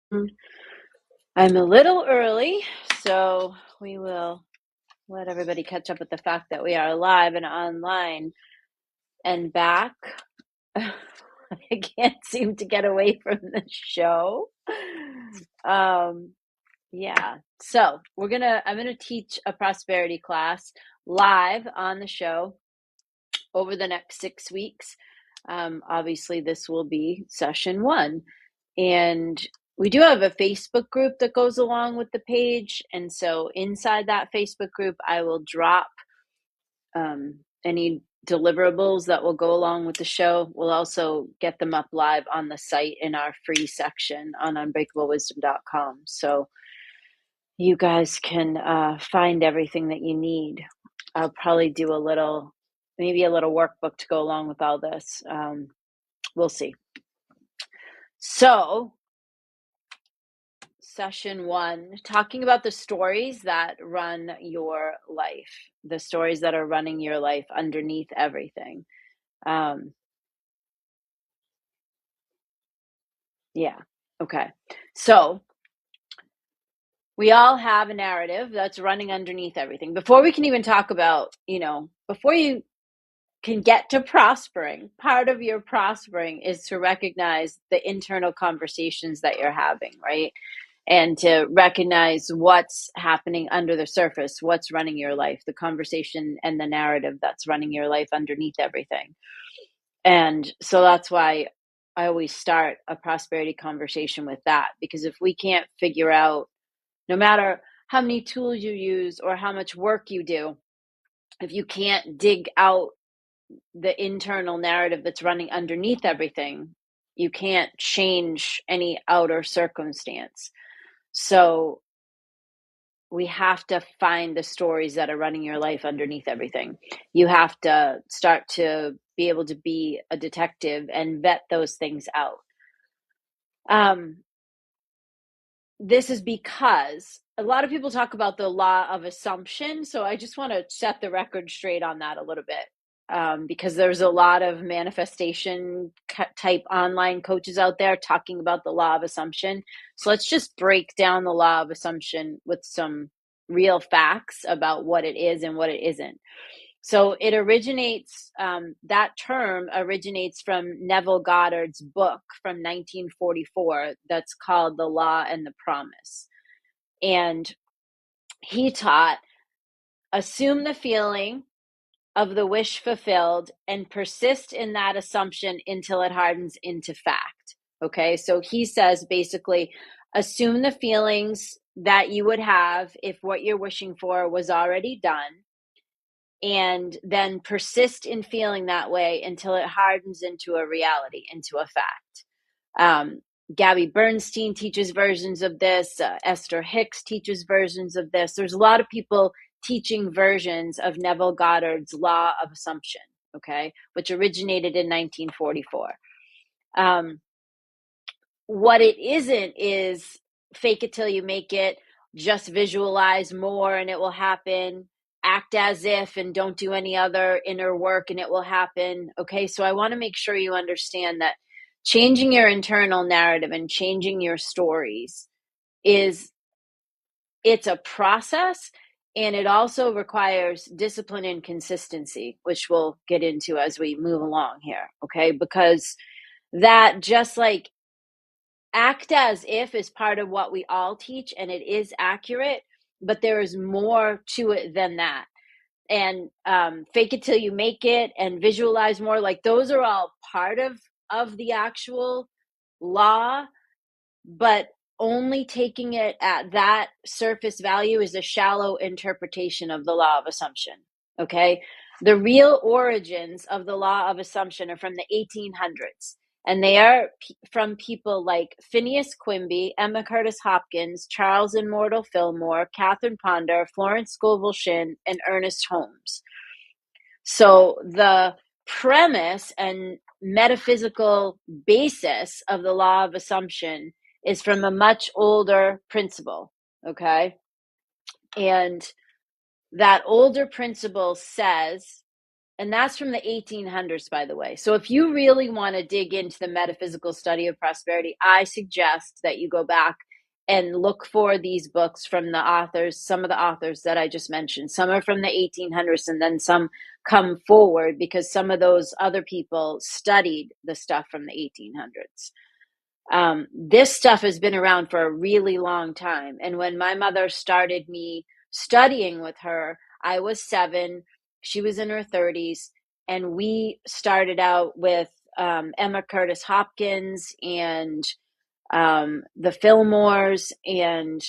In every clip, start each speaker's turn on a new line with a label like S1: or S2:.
S1: I'm a little early, so we will let everybody catch up with the fact that we are live and online and back. I can't seem to get away from the show. Um, yeah. So I'm gonna teach a prosperity class live on the show over the next 6 weeks. Obviously, this will be session one. And we do have a Facebook group that goes along with the page. And so inside that Facebook group, I will drop any deliverables that will go along with the show. We'll also get them up live on the site in our free section on unbreakablewisdom.com. So you guys can find everything that you need. I'll probably do maybe a little workbook to go along with all this. We'll see. So, session one, talking about the stories that run your life, the stories that are running your life underneath everything. Yeah. Okay. So, we all have a narrative that's running underneath everything. Before we can even talk about, before you can get to prospering, part of your prospering is to recognize the internal conversations that you're having, right? And to recognize what's happening under the surface, what's running your life, the conversation and the narrative that's running your life underneath everything. And so that's why I always start a prosperity conversation with that, because if we can't figure out, no matter how many tools you use or how much work you do, if you can't dig out the internal narrative that's running underneath everything, you can't change any outer circumstance. So we have to find the stories that are running your life underneath everything. You have to start to be able to be a detective and vet those things out. This is because a lot of people talk about the law of assumption. So I just want to set the record straight on that a little bit, because there's a lot of manifestation type online coaches out there talking about the law of assumption. So let's just break down the law of assumption with some real facts about what it is and what it isn't. So it originates, that term originates from Neville Goddard's book from 1944 that's called The Law and the Promise. And he taught, assume the feeling of the wish fulfilled and persist in that assumption until it hardens into fact. Okay, so he says basically, assume the feelings that you would have if what you're wishing for was already done, and then persist in feeling that way until it hardens into a reality, into a fact. Gabby Bernstein teaches versions of this. Esther Hicks teaches versions of this. There's a lot of people teaching versions of Neville Goddard's law of assumption, okay, which originated in 1944. What it isn't is fake it till you make it, just visualize more and it will happen, act as if and don't do any other inner work and it will happen. Okay, so I want to make sure you understand that changing your internal narrative and changing your stories it's a process, and it also requires discipline and consistency, which we'll get into as we move along here. Okay, because that, just like act as if, is part of what we all teach, and it is accurate, but there is more to it than that. And fake it till you make it and visualize more, like those are all part of the actual law, but only taking it at that surface value is a shallow interpretation of the law of assumption. Okay, the real origins of the law of assumption are from the 1800s, and they are from people like Phineas Quimby, Emma Curtis Hopkins, Charles Immortal Fillmore, Catherine Ponder, Florence Scovel Shinn, and Ernest Holmes. So the premise and metaphysical basis of the law of assumption is from a much older principle, okay? And that older principle says And that's from the 1800s, by the way. So if you really want to dig into the metaphysical study of prosperity, I suggest that you go back and look for these books from the authors, some of the authors that I just mentioned. Some are from the 1800s, and then some come forward because some of those other people studied the stuff from the 1800s. This stuff has been around for a really long time. And when my mother started me studying with her, I was 7, she was in her 30s, and we started out with Emma Curtis Hopkins and the Fillmores and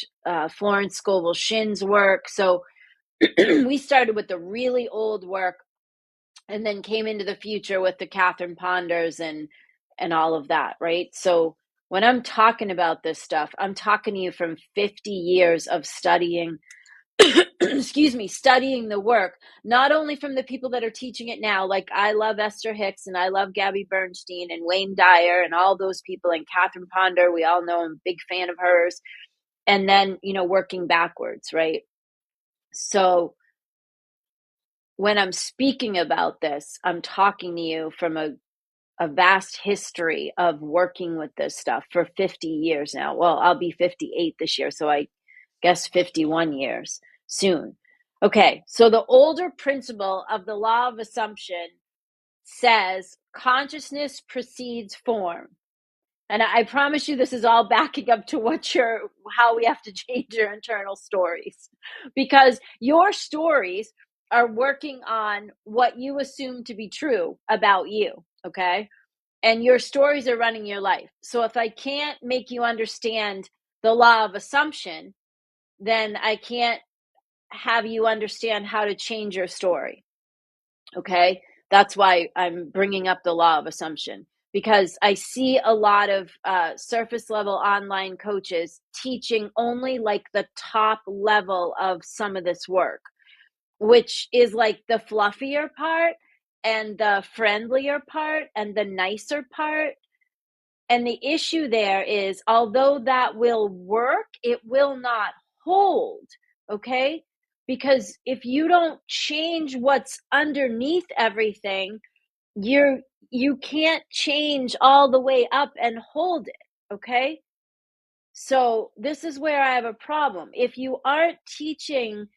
S1: Florence Scovel Shinn's work. So we started with the really old work and then came into the future with the Catherine Ponders and all of that, right? So when I'm talking about this stuff, I'm talking to you from 50 years of studying, excuse me, studying the work, not only from the people that are teaching it now, like I love Esther Hicks and I love Gabby Bernstein and Wayne Dyer and all those people, and Catherine Ponder, we all know I'm a big fan of hers. And then, working backwards, right? So when I'm speaking about this, I'm talking to you from a vast history of working with this stuff for 50 years now. Well, I'll be 58 this year, so I guess 51 years soon. Okay, so the older principle of the law of assumption says consciousness precedes form. And I promise you this is all backing up to how we have to change your internal stories. Because your stories are working on what you assume to be true about you, okay? And your stories are running your life. So if I can't make you understand the law of assumption, then I can't have you understand how to change your story. Okay? That's why I'm bringing up the law of assumption, because I see a lot of surface level online coaches teaching only like the top level of some of this work, which is like the fluffier part and the friendlier part and the nicer part. And the issue there is, although that will work, it will not hold, okay? Because if you don't change what's underneath everything, you can't change all the way up and hold it, okay? So this is where I have a problem. If you aren't teaching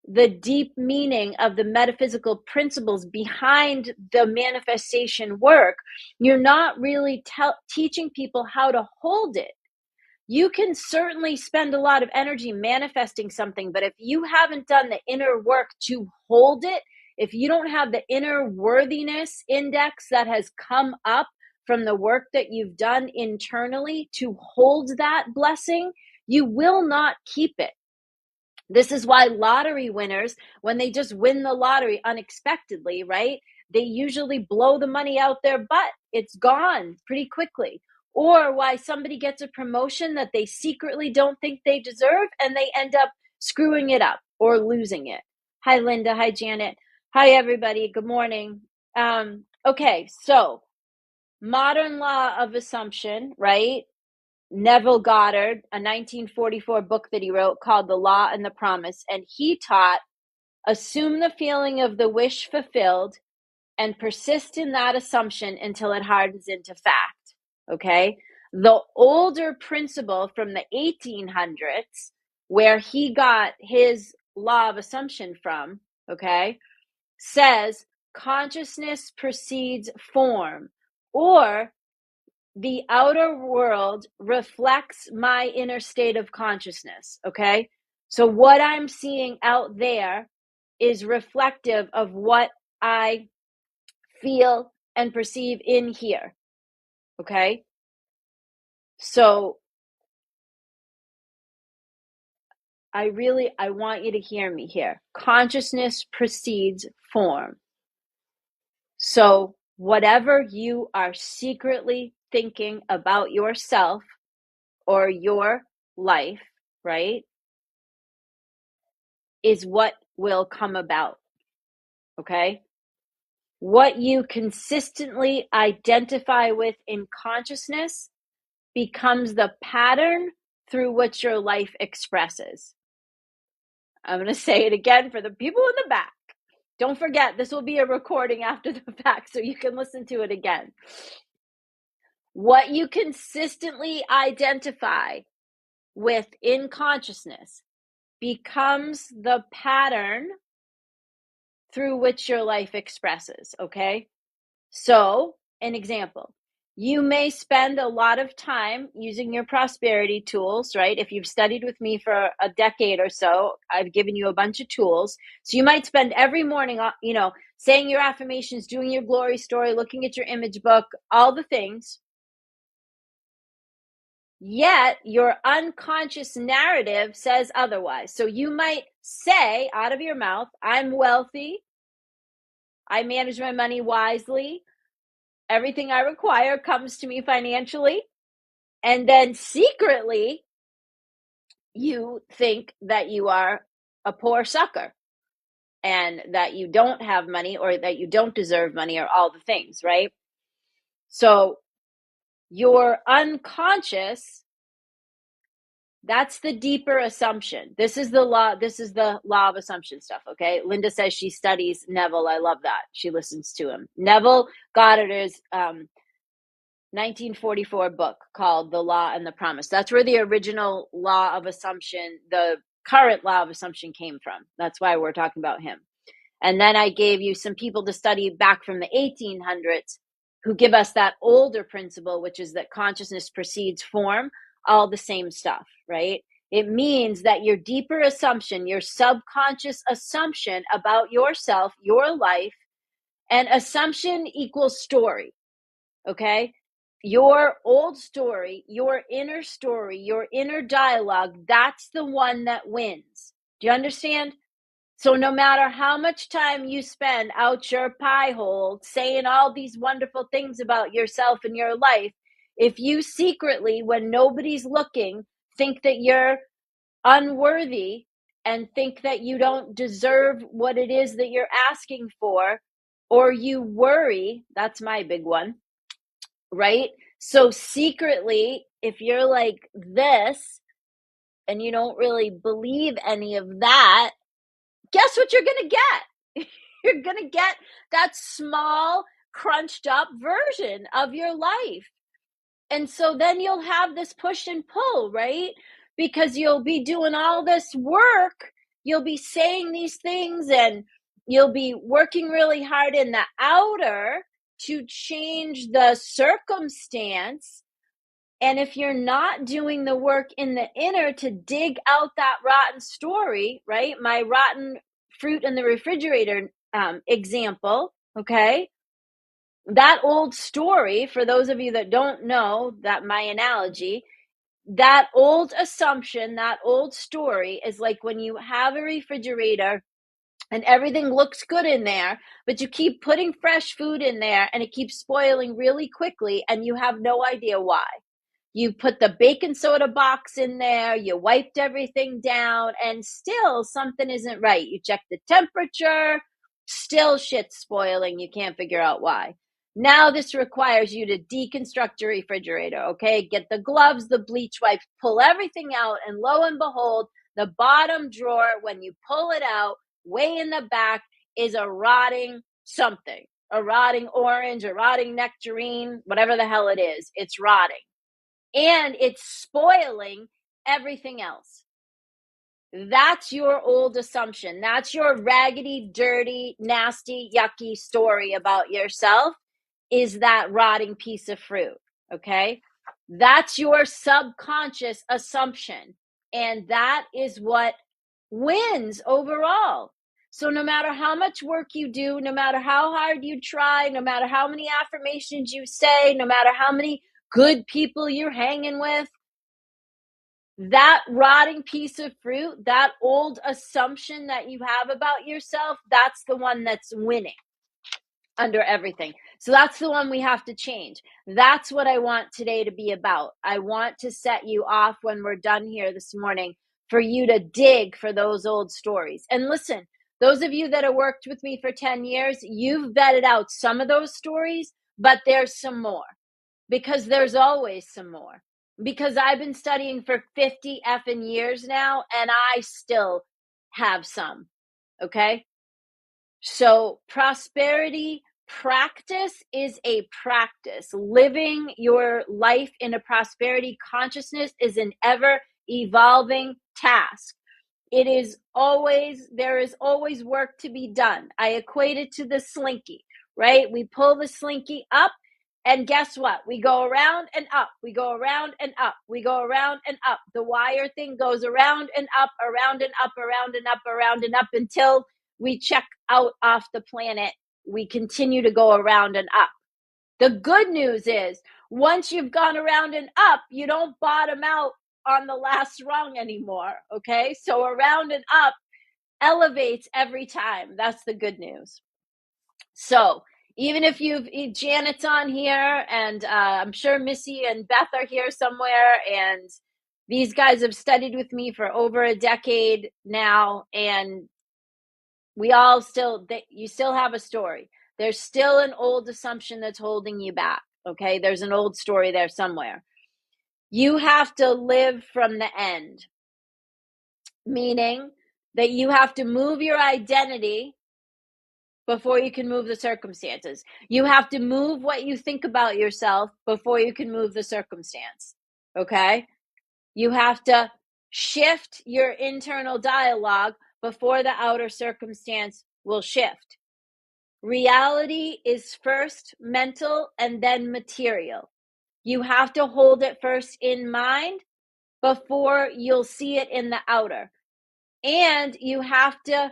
S1: the deep meaning of the metaphysical principles behind the manifestation work, you're not really teaching people how to hold it. You can certainly spend a lot of energy manifesting something, but if you haven't done the inner work to hold it, if you don't have the inner worthiness index that has come up from the work that you've done internally to hold that blessing, you will not keep it. This is why lottery winners, when they just win the lottery unexpectedly, right? They usually blow the money out their butt. It's gone pretty quickly. Or why somebody gets a promotion that they secretly don't think they deserve and they end up screwing it up or losing it. Hi, Linda. Hi, Janet. Hi, everybody. Good morning. Okay, so modern law of assumption, right? Neville Goddard, a 1944 book that he wrote called The Law and the Promise. And he taught, assume the feeling of the wish fulfilled and persist in that assumption until it hardens into fact. Okay. The older principle from the 1800s, where he got his law of assumption from, okay, says consciousness precedes form, or the outer world reflects my inner state of consciousness. Okay. So what I'm seeing out there is reflective of what I feel and perceive in here. Okay. So I want you to hear me here. Consciousness precedes form. So whatever you are secretly thinking about yourself or your life, right, is what will come about. Okay? What you consistently identify with in consciousness becomes the pattern through which your life expresses. I'm going to say it again for the people in the back. Don't forget, this will be a recording after the fact, so you can listen to it again. What you consistently identify with in consciousness becomes the pattern through which your life expresses, okay? So, an example, you may spend a lot of time using your prosperity tools, right? If you've studied with me for a decade or so, I've given you a bunch of tools. So you might spend every morning, saying your affirmations, doing your glory story, looking at your image book, all the things. Yet your unconscious narrative says otherwise. So you might say out of your mouth, I'm wealthy. I manage my money wisely. Everything I require comes to me financially. And then secretly, you think that you are a poor sucker and that you don't have money or that you don't deserve money or all the things, right? So your unconscious, that's the deeper assumption. This is the law of assumption stuff, okay? Linda says she studies Neville. I love that. She listens to him. Neville Goddard's 1944 book called The Law and the Promise. That's where the original law of assumption, the current law of assumption, came from. That's why we're talking about him. And then I gave you some people to study back from the 1800s who give us that older principle, which is that consciousness precedes form, all the same stuff, right? It means that your deeper assumption, your subconscious assumption about yourself, your life, and assumption equals story, okay? Your old story, your inner dialogue, that's the one that wins. Do you understand? So no matter how much time you spend out your pie hole saying all these wonderful things about yourself and your life, if you secretly, when nobody's looking, think that you're unworthy and think that you don't deserve what it is that you're asking for, or you worry, that's my big one, right? So secretly, if you're like this and you don't really believe any of that, guess what you're going to get? You're going to get that small, crunched up version of your life. And so then you'll have this push and pull, right? Because you'll be doing all this work, you'll be saying these things, and you'll be working really hard in the outer to change the circumstance. And if you're not doing the work in the inner to dig out that rotten story, right? My rotten fruit in the refrigerator example, okay? That old story, for those of you that don't know that my analogy, that old assumption, that old story is like when you have a refrigerator and everything looks good in there, but you keep putting fresh food in there and it keeps spoiling really quickly and you have no idea why. You put the baking soda box in there, you wiped everything down, and still something isn't right. You check the temperature, still shit's spoiling. You can't figure out why. Now this requires you to deconstruct your refrigerator, okay? Get the gloves, the bleach wipes, pull everything out, and lo and behold, the bottom drawer, when you pull it out, way in the back is a rotting something, a rotting orange, a rotting nectarine, whatever the hell it is. It's rotting. And it's spoiling everything else. That's your old assumption. That's your raggedy, dirty, nasty, yucky story about yourself, is that rotting piece of fruit. Okay? That's your subconscious assumption. And that is what wins overall. So no matter how much work you do, no matter how hard you try, no matter how many affirmations you say, no matter how many good people you're hanging with, that rotting piece of fruit, that old assumption that you have about yourself, that's the one that's winning under everything. So that's the one we have to change. That's what I want today to be about. I want to set you off when we're done here this morning for you to dig for those old stories. And listen, those of you that have worked with me for 10 years, you've vetted out some of those stories, but there's some more, because there's always some more. Because I've been studying for 50 effing years now, and I still have some. Okay? So prosperity practice is a practice. Living your life in a prosperity consciousness is an ever evolving task. There is always work to be done. I equate it to the slinky, right? We pull the slinky up, and guess what? We go around and up. We go around and up. We go around and up. The wire thing goes around and up, around and up, around and up, around and up until we check out off the planet. We continue to go around and up. The good news is once you've gone around and up, you don't bottom out on the last rung anymore. Okay. So around and up elevates every time. That's the good news. So even if Janet's on here, and I'm sure Missy and Beth are here somewhere, and these guys have studied with me for over a decade now, and you still have a story. There's still an old assumption that's holding you back. Okay. There's an old story there somewhere. You have to live from the end, meaning that you have to move your identity before you can move the circumstances. You have to move what you think about yourself before you can move the circumstance. Okay. You have to shift your internal dialogue before the outer circumstance will shift. Reality is first mental and then material. You have to hold it first in mind before you'll see it in the outer. And you have to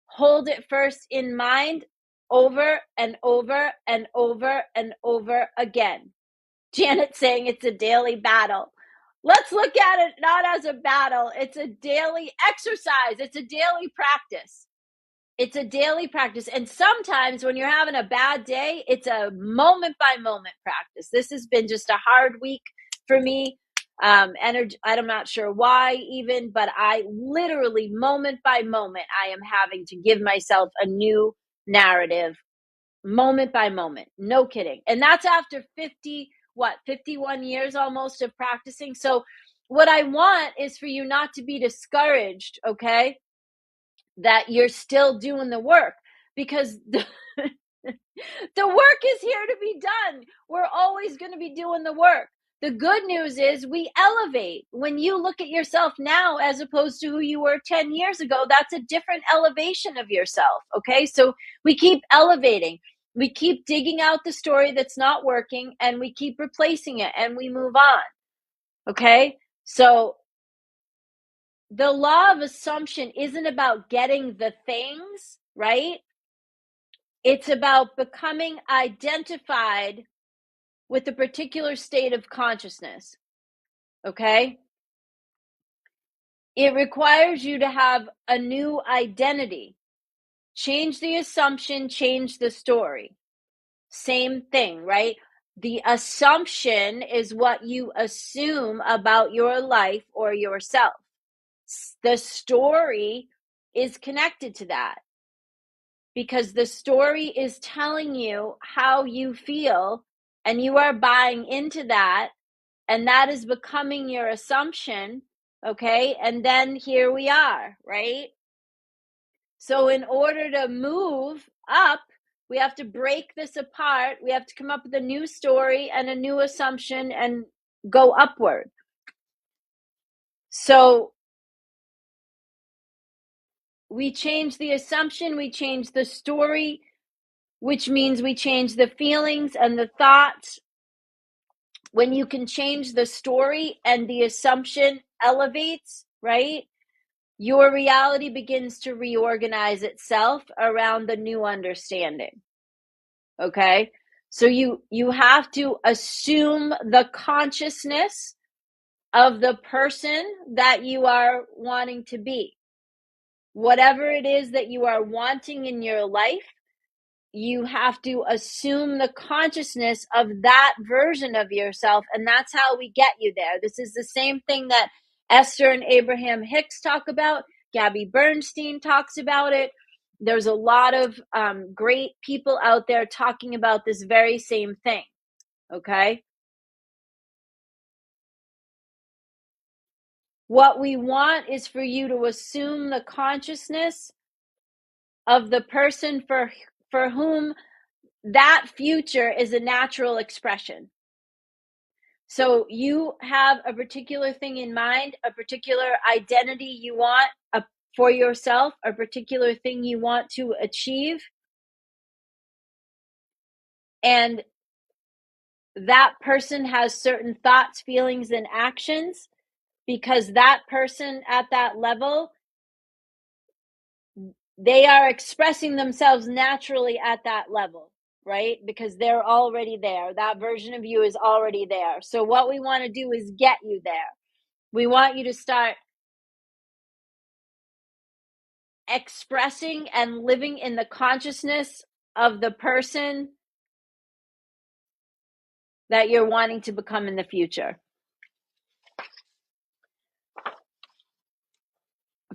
S1: hold it first in mind over and over and over and over again. Janet's saying it's a daily battle. Let's look at it not as a battle. It's a daily exercise. It's a daily practice. It's a daily practice. And sometimes when you're having a bad day, it's a moment by moment practice. This has been just a hard week for me. Energy, I'm not sure why even, but I literally moment by moment, I am having to give myself a new narrative moment by moment. No kidding. And that's after 51 years almost of practicing. So what I want is for you not to be discouraged, okay? That you're still doing the work, because the work is here to be done. We're always going to be doing the work. The good news is we elevate. When you look at yourself now as opposed to who you were 10 years ago, that's a different elevation of yourself. Okay. So we keep elevating. We keep digging out the story that's not working, and we keep replacing it, and we move on. Okay. So the law of assumption isn't about getting the things, right? It's about becoming identified with a particular state of consciousness. Okay? It requires you to have a new identity. Change the assumption, change the story. Same thing, right? The assumption is what you assume about your life or yourself. The story is connected to that, because the story is telling you how you feel, and you are buying into that, and that is becoming your assumption. Okay. And then here we are, right? So in order to move up, we have to break this apart. We have to come up with a new story and a new assumption and go upward. So we change the assumption, we change the story, which means we change the feelings and the thoughts. When you can change the story and the assumption elevates, right? Your reality begins to reorganize itself around the new understanding. Okay? So you have to assume the consciousness of the person that you are wanting to be. Whatever it is that you are wanting in your life, you have to assume the consciousness of that version of yourself, and that's how we get you there. This is the same thing that Esther and Abraham Hicks talk about. Gabby Bernstein talks about it. There's a lot of great people out there talking about this very same thing. Okay? What we want is for you to assume the consciousness of the person for whom that future is a natural expression. So you have a particular thing in mind, a particular identity you want for yourself, a particular thing you want to achieve. And that person has certain thoughts, feelings, and actions because that person at that level, they are expressing themselves naturally at that level, right? Because they're already there. That version of you is already there. So what we want to do is get you there. We want you to start expressing and living in the consciousness of the person that you're wanting to become in the future.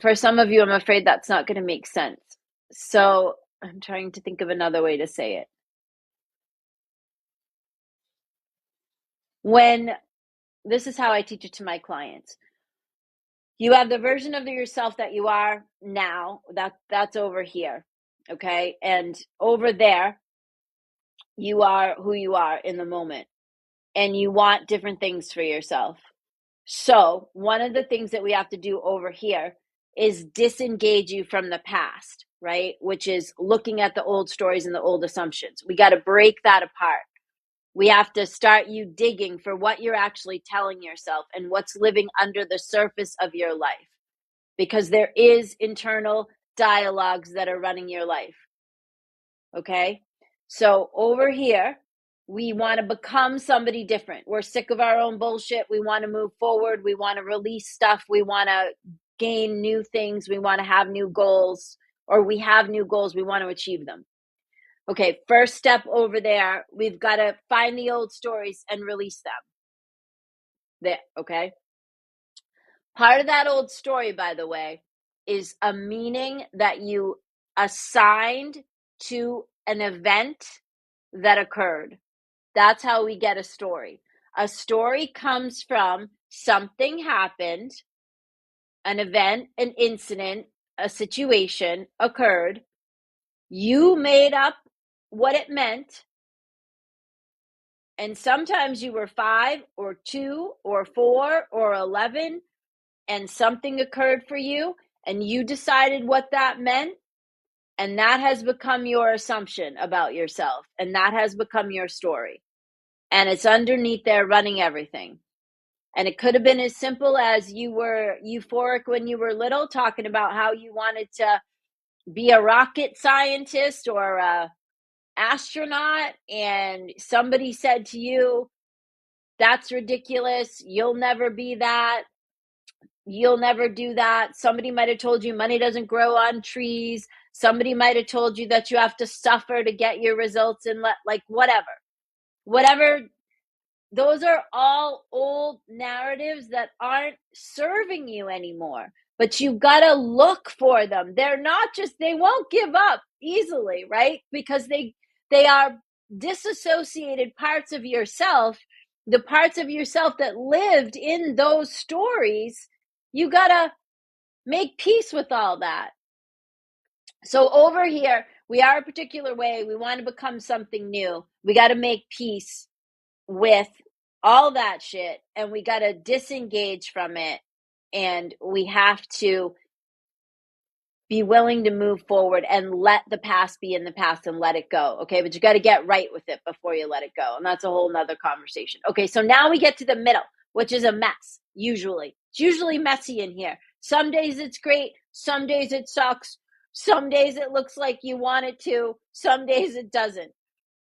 S1: For some of you, I'm afraid that's not going to make sense. So I'm trying to think of another way to say it. This is how I teach it to my clients. You have the version of yourself that you are now. That's over here. Okay. And over there, you are who you are in the moment. And you want different things for yourself. So one of the things that we have to do over here is disengage you from the past, right? Which is looking at the old stories and the old assumptions. We got to break that apart. We have to start you digging for what you're actually telling yourself and what's living under the surface of your life. Because there is internal dialogues that are running your life. Okay? So over here, we want to become somebody different. We're sick of our own bullshit. We want to move forward. We want to release stuff. We want to gain new things. We want to have new goals, or we have new goals. We want to achieve them. Okay, first step over there, we've got to find the old stories and release them. There, okay? Part of that old story, by the way, is a meaning that you assigned to an event that occurred. That's how we get a story. A story comes from something happened, an event, an incident, a situation occurred. You made up what it meant. And sometimes you were 5 or 2 or 4 or 11, and something occurred for you, and you decided what that meant. And that has become your assumption about yourself. And that has become your story. And it's underneath there running everything. And it could have been as simple as you were euphoric when you were little, talking about how you wanted to be a rocket scientist or a astronaut, and somebody said to you, that's ridiculous, you'll never be that, you'll never do that. Somebody might have told you money doesn't grow on trees. Somebody might have told you that you have to suffer to get your results, and like whatever. Those are all old narratives that aren't serving you anymore, but you've got to look for them. They're not just, they won't give up easily, right? Because they are disassociated parts of yourself, the parts of yourself that lived in those stories. You got to make peace with all that. So over here, we are a particular way. We want to become something new. We got to make peace with all that shit, and we got to disengage from it, and we have to be willing to move forward and let the past be in the past and let it go. Okay, but you got to get right with it before you let it go, and that's a whole nother conversation. Okay, so now we get to the middle, which is a mess. It's usually messy in here. Some days it's great, some days it sucks, some days it looks like you want it to, some days it doesn't.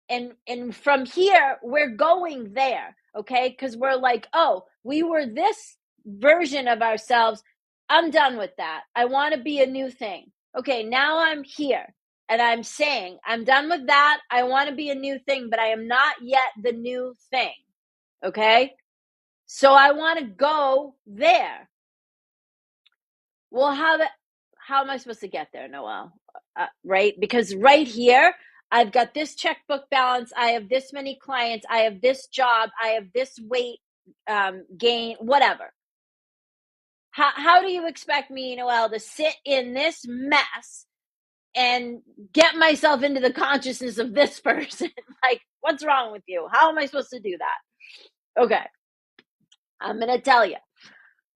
S1: And from here, we're going there, okay? Because we're like, oh, we were this version of ourselves. I'm done with that. I want to be a new thing. Okay, now I'm here. And I'm saying, I'm done with that. I want to be a new thing, but I am not yet the new thing. Okay? So I want to go there. Well, how am I supposed to get there, Noelle? Right? Because right here, I've got this checkbook balance. I have this many clients. I have this job. I have this weight gain, whatever. How do you expect me, Noelle, to sit in this mess and get myself into the consciousness of this person. Like, what's wrong with you? How am I supposed to do that? Okay, I'm going to tell you.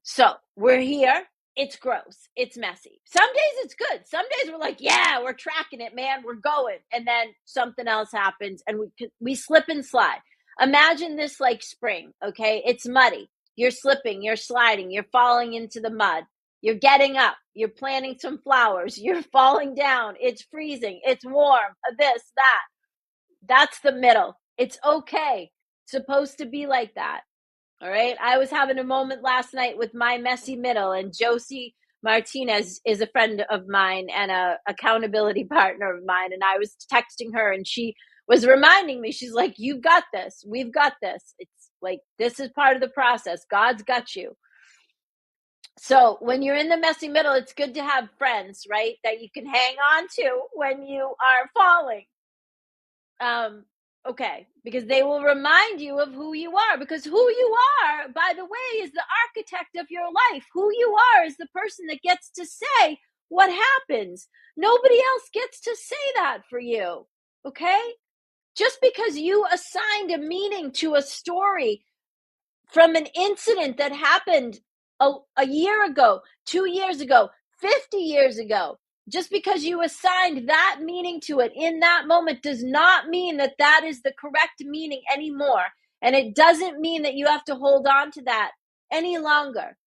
S1: So we're here. It's gross. It's messy. Some days it's good. Some days we're like, yeah, we're tracking it, man. We're going. And then something else happens and we slip and slide. Imagine this like spring, okay? It's muddy. You're slipping, you're sliding, you're falling into the mud. You're getting up. You're planting some flowers. You're falling down. It's freezing. It's warm. This, that. That's the middle. It's okay. It's supposed to be like that. All right. I was having a moment last night with my messy middle, and Josie Martinez is a friend of mine and a accountability partner of mine. And I was texting her and she was reminding me, she's like, you've got this. We've got this. It's like, this is part of the process. God's got you. So when you're in the messy middle, it's good to have friends, right? That you can hang on to when you are falling. Okay, because they will remind you of who you are, because who you are, by the way, is the architect of your life. Who you are is the person that gets to say what happens. Nobody else gets to say that for you. Okay? Just because you assigned a meaning to a story from an incident that happened a year ago, 2 years ago, 50 years ago, just because you assigned that meaning to it in that moment does not mean that that is the correct meaning anymore. And it doesn't mean that you have to hold on to that any longer.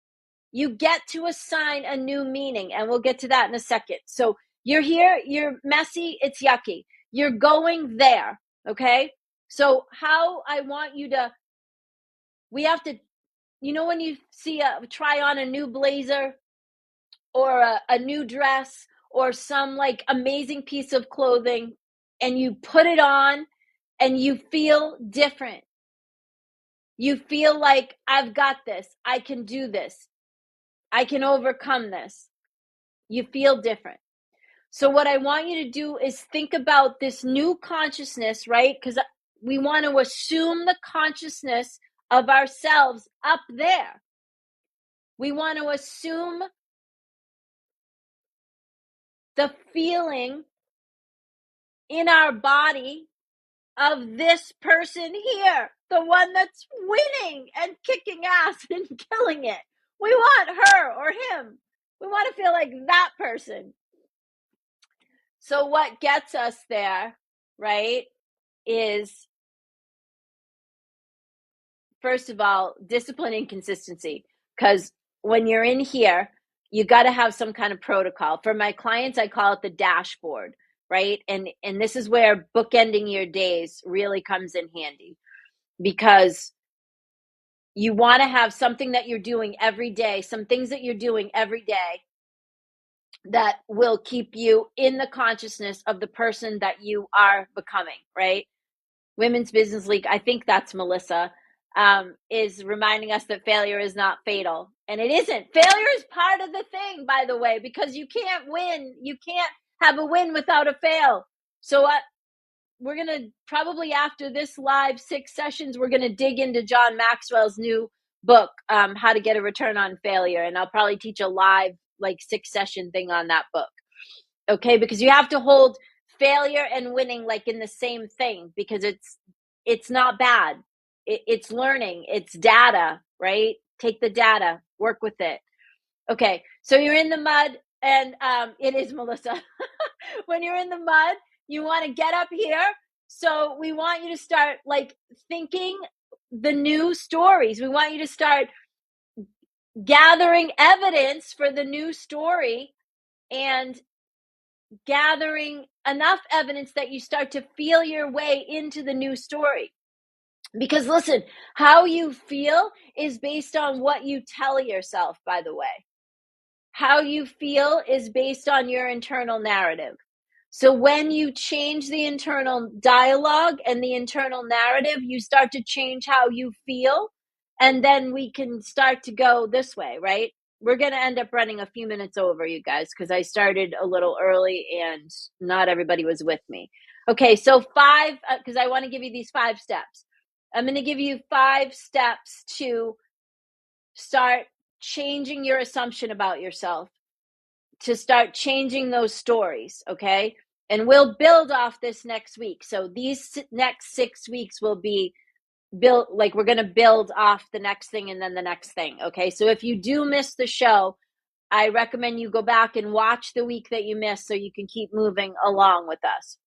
S1: You get to assign a new meaning, and we'll get to that in a second. So you're here, you're messy, it's yucky. You're going there, okay? So how I want you to, we have to, you know, when you see try on a new blazer or a new dress or some like amazing piece of clothing, and you put it on and you feel different. You feel like, I've got this. I can do this. I can overcome this. You feel different. So what I want you to do is think about this new consciousness, right? Because we want to assume the consciousness of ourselves up there. We want to assume the feeling in our body of this person here, the one that's winning and kicking ass and killing it. We want her or him. We want to feel like that person. So what gets us there, right, is first of all, discipline and consistency. Because when you're in here, you got to have some kind of protocol. For my clients, I call it the dashboard, right? And this is where bookending your days really comes in handy, because you want to have something that you're doing every day, some things that you're doing every day that will keep you in the consciousness of the person that you are becoming, right? Women's Business League, I think that's Melissa, is reminding us that failure is not fatal. And it isn't. Failure is part of the thing, by the way, because you can't win. You can't have a win without a fail. So we're going to probably, after this live 6 sessions, we're going to dig into John Maxwell's new book, How to Get a Return on Failure. And I'll probably teach a live like 6 session thing on that book. Okay, because you have to hold failure and winning like in the same thing, because it's not bad. It's learning. It's data, right? Take the data, work with it. Okay, so you're in the mud, and it is Melissa. When you're in the mud, you want to get up here. So we want you to start like thinking the new stories. We want you to start gathering evidence for the new story and gathering enough evidence that you start to feel your way into the new story. Because listen, how you feel is based on what you tell yourself, by the way. How you feel is based on your internal narrative. So when you change the internal dialogue and the internal narrative, you start to change how you feel. And then we can start to go this way, right? We're going to end up running a few minutes over, you guys, because I started a little early and not everybody was with me. Okay, so 5, because I want to give you these 5 steps. I'm going to give you 5 steps to start changing your assumption about yourself. to start changing those stories, okay? And we'll build off this next week. So these next 6 weeks will be built, like we're going to build off the next thing and then the next thing, okay? So if you do miss the show, I recommend you go back and watch the week that you missed so you can keep moving along with us.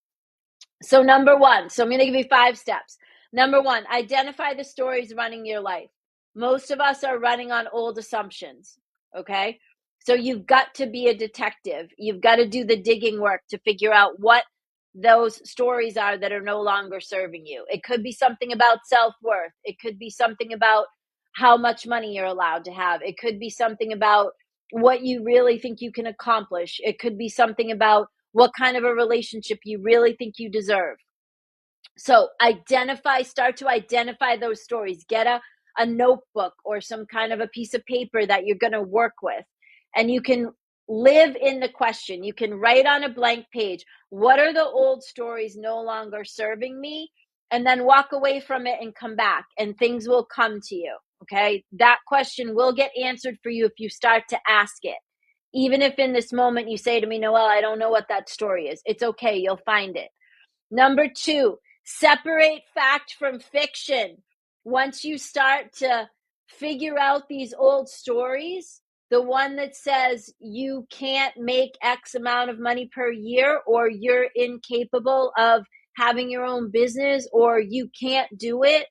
S1: So number one, so I'm going to give you 5 steps. Number one, identify the stories running your life. Most of us are running on old assumptions, okay? So you've got to be a detective. You've got to do the digging work to figure out what those stories are that are no longer serving you. It could be something about self-worth. It could be something about how much money you're allowed to have. It could be something about what you really think you can accomplish. It could be something about what kind of a relationship you really think you deserve. So start to identify those stories. Get a notebook or some kind of a piece of paper that you're going to work with. And you can live in the question. You can write on a blank page, what are the old stories no longer serving me? And then walk away from it and come back, and things will come to you. Okay. That question will get answered for you if you start to ask it. Even if in this moment you say to me, Noelle, I don't know what that story is. It's okay. You'll find it. Number 2, separate fact from fiction. Once you start to figure out these old stories, the one that says you can't make X amount of money per year, or you're incapable of having your own business, or you can't do it,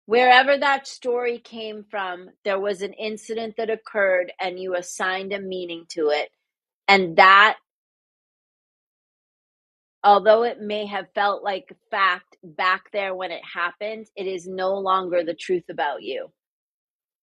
S1: wherever that story came from, there was an incident that occurred and you assigned a meaning to it. And that, although it may have felt like fact back there when it happened, it is no longer the truth about you.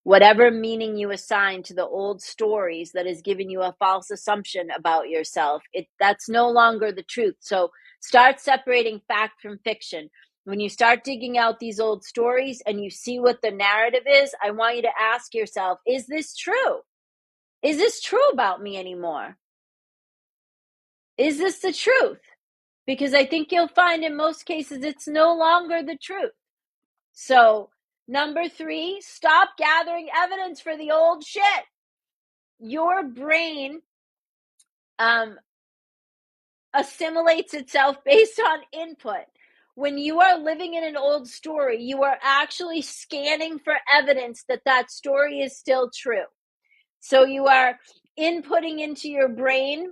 S1: Whatever meaning you assign to the old stories that is giving you a false assumption about yourself, that's no longer the truth. So start separating fact from fiction. When you start digging out these old stories and you see what the narrative is, I want you to ask yourself, is this true? Is this true about me anymore? Is this the truth? Because I think you'll find in most cases it's no longer the truth. So, number 3, stop gathering evidence for the old shit. Your brain assimilates itself based on input. When you are living in an old story, you are actually scanning for evidence that that story is still true. So you are inputting into your brain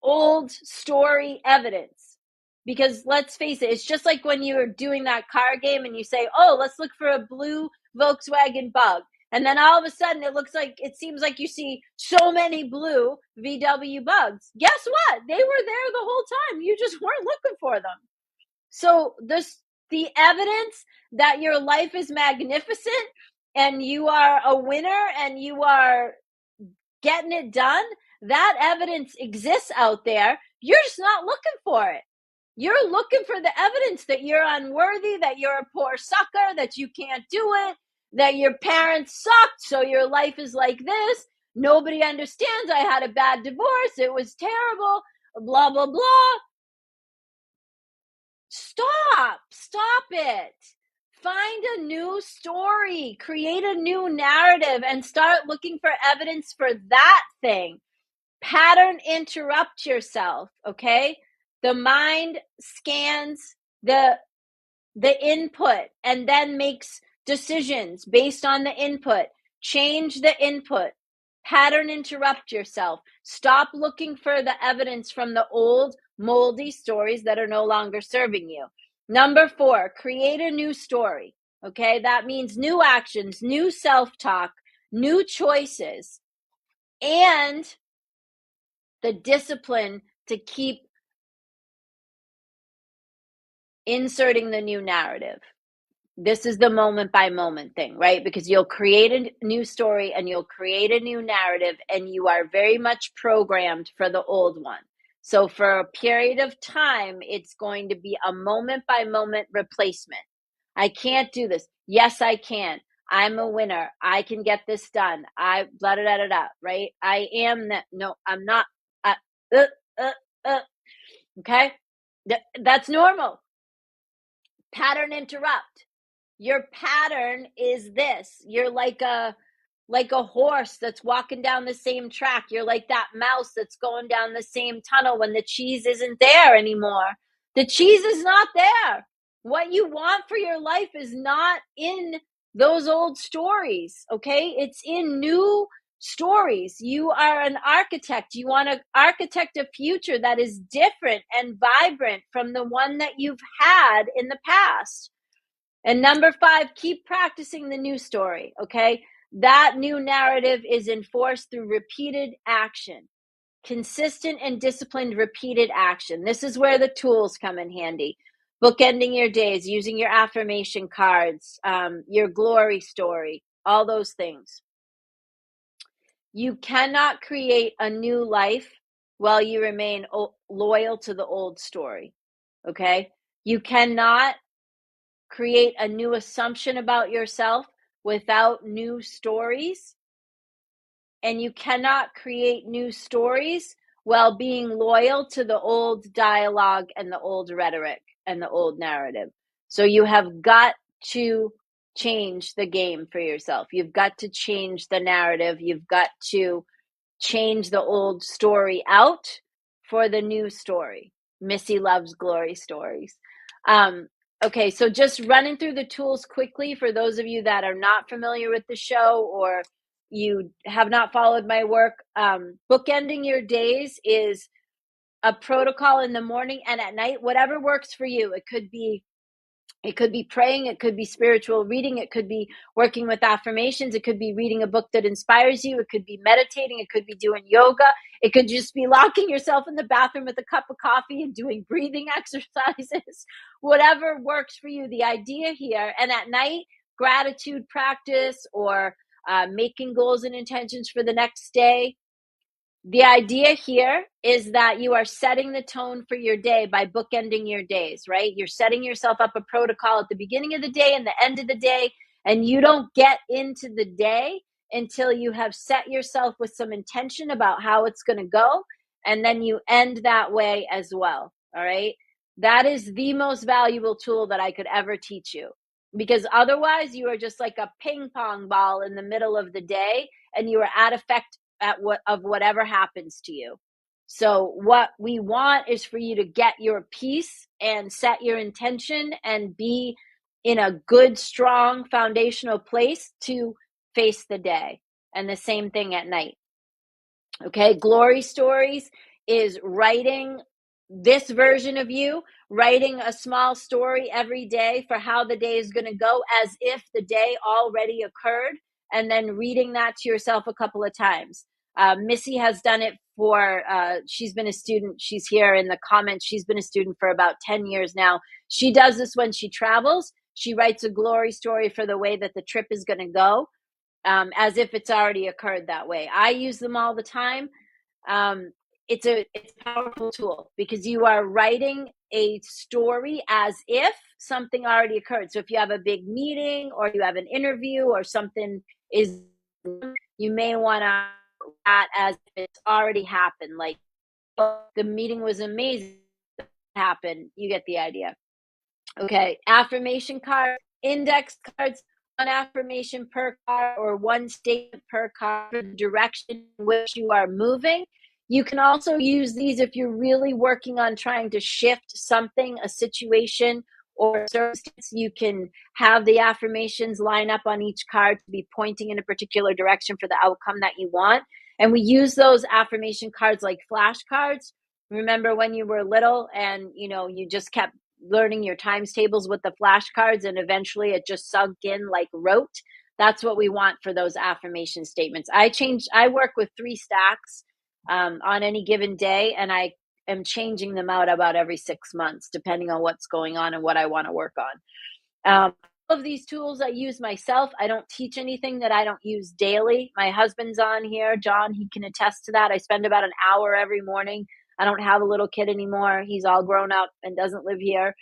S1: old story evidence. Because let's face it, it's just like when you're doing that car game and you say, oh, let's look for a blue Volkswagen Bug. And then all of a sudden it seems like you see so many blue VW Bugs. Guess what? They were there the whole time. You just weren't looking for them. So the evidence that your life is magnificent and you are a winner and you are getting it done, that evidence exists out there. You're just not looking for it. You're looking for the evidence that you're unworthy, that you're a poor sucker, that you can't do it, that your parents sucked, so your life is like this. Nobody understands. I had a bad divorce. It was terrible. Blah, blah, blah. Stop it. Find a new story, create a new narrative, and start looking for evidence for that thing. Pattern interrupt yourself, okay? The mind scans the input and then makes decisions based on the input. Change the input. Pattern interrupt yourself. Stop looking for the evidence from the old moldy stories that are no longer serving you. Number 4, create a new story. Okay, that means new actions, new self-talk, new choices, and the discipline to keep inserting the new narrative. This is the moment by moment thing, right? Because you'll create a new story and you'll create a new narrative, and you are very much programmed for the old one. So for a period of time, it's going to be a moment by moment replacement. I can't do this. Yes, I can. I'm a winner. I can get this done. I blah, blah, blah, blah, right? I am that. No, I'm not. Okay. That's normal. Pattern interrupt. Your pattern is this. You're like a like a horse that's walking down the same track. You're like that mouse that's going down the same tunnel when the cheese isn't there anymore. The cheese is not there. What you want for your life is not in those old stories, okay? It's in new stories. You are an architect. You want to architect a future that is different and vibrant from the one that you've had in the past. And number 5, keep practicing the new story, okay? That new narrative is enforced through repeated action, consistent and disciplined repeated action. This is where the tools come in handy. Bookending your days, using your affirmation cards, your glory story, all those things. You cannot create a new life while you remain loyal to the old story, okay? You cannot create a new assumption about yourself without new stories. And you cannot create new stories while being loyal to the old dialogue and the old rhetoric and the old narrative. So you have got to change the game for yourself. You've got to change the narrative. You've got to change the old story out for the new story. Missy loves glory stories. Okay, so just running through the tools quickly for those of you that are not familiar with the show or you have not followed my work. Bookending your days is a protocol in the morning and at night, whatever works for you. It could be praying, it could be spiritual reading, it could be working with affirmations, it could be reading a book that inspires you, it could be meditating, it could be doing yoga, it could just be locking yourself in the bathroom with a cup of coffee and doing breathing exercises. Whatever works for you. The idea here, and at night, gratitude practice or making goals and intentions for the next day. The idea here is that you are setting the tone for your day by bookending your days, right? You're setting yourself up a protocol at the beginning of the day and the end of the day, and you don't get into the day until you have set yourself with some intention about how it's going to go, and then you end that way as well, all right? That is the most valuable tool that I could ever teach you, because otherwise you are just like a ping pong ball in the middle of the day, and you are at effect of whatever happens to you. So what we want is for you to get your peace and set your intention and be in a good, strong foundational place to face the day. And the same thing at night. Okay, glory stories is writing this version of you, writing a small story every day for how the day is going to go as if the day already occurred, and then reading that to yourself a couple of times. Missy has done it for, she's been a student. She's here in the comments. She's been a student for about 10 years now. She does this when she travels. She writes a glory story for the way that the trip is going to go, as if it's already occurred that way. I use them all the time. It's a powerful tool because you are writing a story as if something already occurred. So if you have a big meeting or you have an interview or something is, you may want to that as if it's already happened. Like, oh, the meeting was amazing. Happened. You get the idea. Okay, affirmation cards, index cards, one affirmation per card or one statement per card for the direction in which you are moving. You can also use these if you're really working on trying to shift something, a situation or circumstance. You can have the affirmations line up on each card to be pointing in a particular direction for the outcome that you want. And we use those affirmation cards like flashcards. Remember when you were little and you just kept learning your times tables with the flashcards and eventually it just sunk in like rote? That's what we want for those affirmation statements. I work with 3 stacks on any given day, and I am changing them out about every 6 months depending on what's going on and what I want to work on. All of these tools I use myself. I don't teach anything that I don't use daily. My husband's on here, John, he can attest to that. I spend about an hour every morning. I don't have a little kid anymore. He's all grown up and doesn't live here.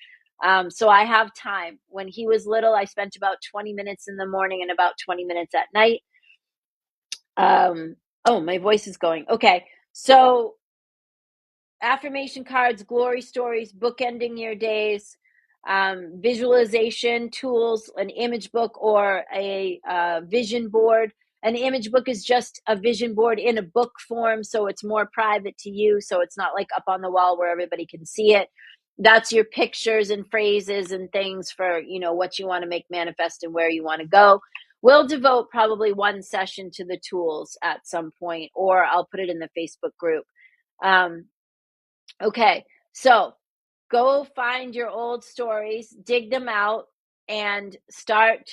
S1: So I have time. When he was little, I spent about 20 minutes in the morning and about 20 minutes at night. Oh, my voice is going. Okay. So affirmation cards, glory stories, bookending your days, visualization tools, an image book or a vision board, An image book is just a vision board in a book form, so it's more private to you, so it's not like up on the wall where everybody can see it. That's your pictures and phrases and things for, what you want to make manifest and where you want to go. We'll devote probably one session to the tools at some point, or I'll put it in the Facebook group. Okay, so go find your old stories, dig them out, and start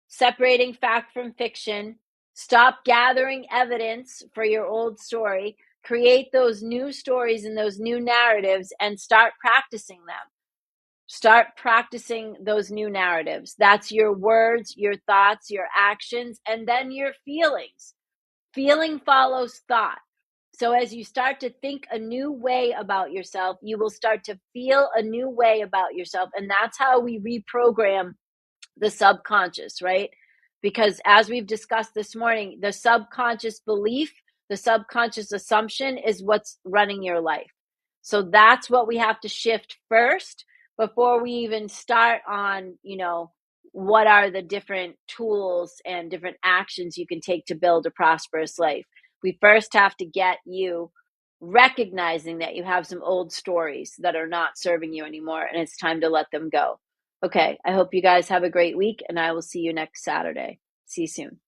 S1: separating fact from fiction. Stop gathering evidence for your old story. Create those new stories and those new narratives and start practicing them. Start practicing those new narratives. That's your words, your thoughts, your actions, and then your feelings. Feeling follows thought. So as you start to think a new way about yourself, you will start to feel a new way about yourself. And that's how we reprogram the subconscious, right? Because as we've discussed this morning, the subconscious belief, the subconscious assumption is what's running your life. So that's what we have to shift first before we even start on, what are the different tools and different actions you can take to build a prosperous life. We first have to get you recognizing that you have some old stories that are not serving you anymore, and it's time to let them go. Okay, I hope you guys have a great week, and I will see you next Saturday. See you soon.